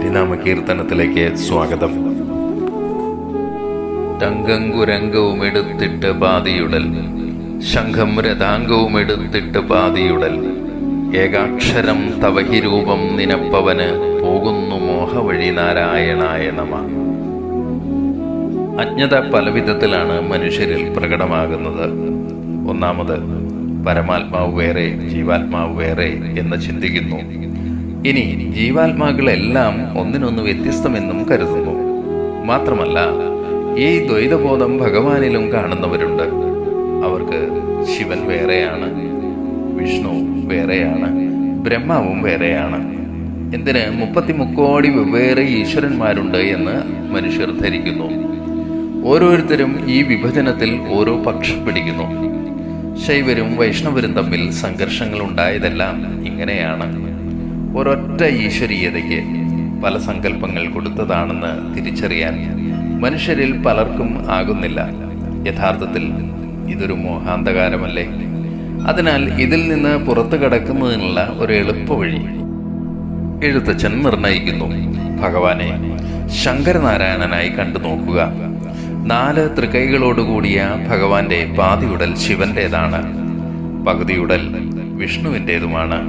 ഹരിനാമ കീർത്തനത്തിലേക്ക് സ്വാഗതം. രംഗങ്കുരംഗവും എടുത്തിട്ട് പാതിയുടൽ, ശംഖം രഥാംഗവും എടുത്തിട്ട് പാതിയുടൽ, ഏകാക്ഷരം തവഹി രൂപം നിനപ്പവന് പോകുന്നു മോഹവഴി നാരായണായ നമ. അജ്ഞത പലവിധത്തിലാണ് മനുഷ്യരിൽ പ്രകടമാകുന്നത്. ഒന്നാമത്, പരമാത്മാവ് വേറെ ജീവാത്മാവ് വേറെ എന്ന് ചിന്തിക്കുന്നു. ഇനി ജീവാത്മാക്കളെല്ലാം ഒന്നിനൊന്ന് വ്യത്യസ്തമെന്നും കരുതുന്നു. മാത്രമല്ല, ഈ ദ്വൈതബോധം ഭഗവാനിലും കാണുന്നവരുണ്ട്. അവർക്ക് ശിവൻ വേറെയാണ്, വിഷ്ണു വേറെയാണ്, ബ്രഹ്മാവും വേറെയാണ്. എന്തിന് 33 കോടി വെവ്വേറെ ഈശ്വരന്മാരുണ്ട് എന്ന് മനുഷ്യർ ധരിക്കുന്നു. ഓരോരുത്തരും ഈ വിഭജനത്തിൽ ഓരോ പക്ഷം പിടിക്കുന്നു. ശൈവരും വൈഷ്ണവരും തമ്മിൽ സംഘർഷങ്ങൾ ഉണ്ടായതെല്ലാം ഇങ്ങനെയാണ്. ഒരൊറ്റ ഈശ്വരീയതയ്ക്ക് പല സങ്കല്പങ്ങൾ കൊടുത്തതാണെന്ന് തിരിച്ചറിയാൻ മനുഷ്യരിൽ പലർക്കും ആകുന്നില്ല. യഥാർത്ഥത്തിൽ ഇതൊരു മോഹാന്ധകാരമല്ലേ? അതിനാൽ ഇതിൽ നിന്ന് പുറത്തു കടക്കുന്നതിനുള്ള ഒരു എളുപ്പവഴി എഴുത്തച്ഛൻ നിർണയിക്കുന്നു. ഭഗവാനെ ശങ്കരനാരായണനായി കണ്ടു നോക്കുക. 4 തൃക്കൈകളോടുകൂടിയ ഭഗവാന്റെ പാതിയുടൽ ശിവന്റേതാണ്, പകുതിയുടൽ വിഷ്ണുവിൻ്റേതുമാണ്.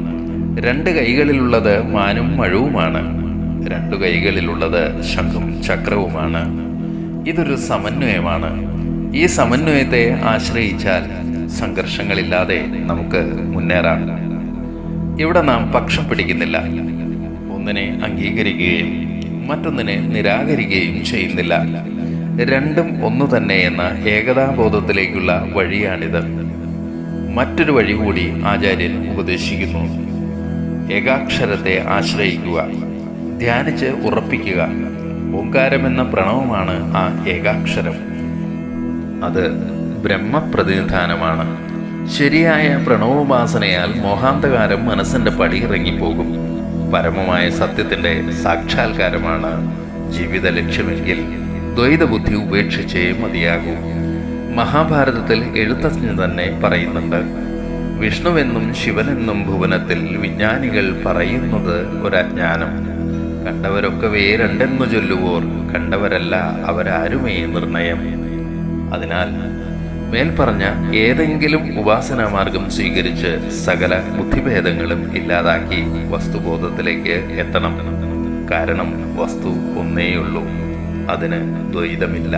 2 കൈകളിലുള്ളത് മാനും മഴവുമാണ്. 2 കൈകളിലുള്ളത് ശംഖും ചക്രവുമാണ്. ഇതൊരു സമന്വയമാണ്. ഈ സമന്വയത്തെ ആശ്രയിച്ചാൽ സംഘർഷങ്ങളില്ലാതെ നമുക്ക് മുന്നേറാം. ഇവിടെ നാം പക്ഷം പിടിക്കുന്നില്ല. ഒന്നിനെ അംഗീകരിക്കുകയും മറ്റൊന്നിനെ നിരാകരിക്കുകയും ചെയ്യുന്നില്ല. രണ്ടും ഒന്നു തന്നെ എന്ന ഏകതാബോധത്തിലേക്കുള്ള വഴിയാണിത്. മറ്റൊരു വഴി കൂടി ആചാര്യൻ ഉപദേശിക്കുന്നു. ഏകാക്ഷരത്തെ ആശ്രയിക്കുക, ധ്യാനിച്ച് ഉറപ്പിക്കുക. ഓംകാരമെന്ന പ്രണവമാണ് ആ ഏകാക്ഷരം. അത് ബ്രഹ്മപ്രതിനിധാനമാണ്. ശരിയായ പ്രണവോപാസനയാൽ മോഹാന്ധകാരം മനസ്സിന്റെ പടിയിറങ്ങിപ്പോകും. പരമമായ സത്യത്തിന്റെ സാക്ഷാത്കാരമാണ് ജീവിത ലക്ഷ്യമെങ്കിൽ ദ്വൈതബുദ്ധി ഉപേക്ഷിച്ചേ മതിയാകൂ. മഹാഭാരതത്തിൽ എഴുത്തച്ഛൻ തന്നെ പറയുന്നുണ്ട്, വിഷ്ണുവെന്നും ശിവനെന്നും ഭുവനത്തിൽ വിജ്ഞാനികൾ പറയുന്നത് ഒരജ്ഞാനം. കണ്ടവരൊക്കവേ രണ്ടെന്നു ചൊല്ലുവോർ, കണ്ടവരല്ല അവരാരുമേ നിർണയം. അതിനാൽ മേൽപ്പറഞ്ഞ ഏതെങ്കിലും ഉപാസനാമാർഗം സ്വീകരിച്ച് സകല ബുദ്ധിഭേദങ്ങളും ഇല്ലാതാക്കി വസ്തുബോധത്തിലേക്ക് എത്തണം. കാരണം വസ്തു ഒന്നേയുള്ളൂ, അതിന് ദ്വൈതമില്ല.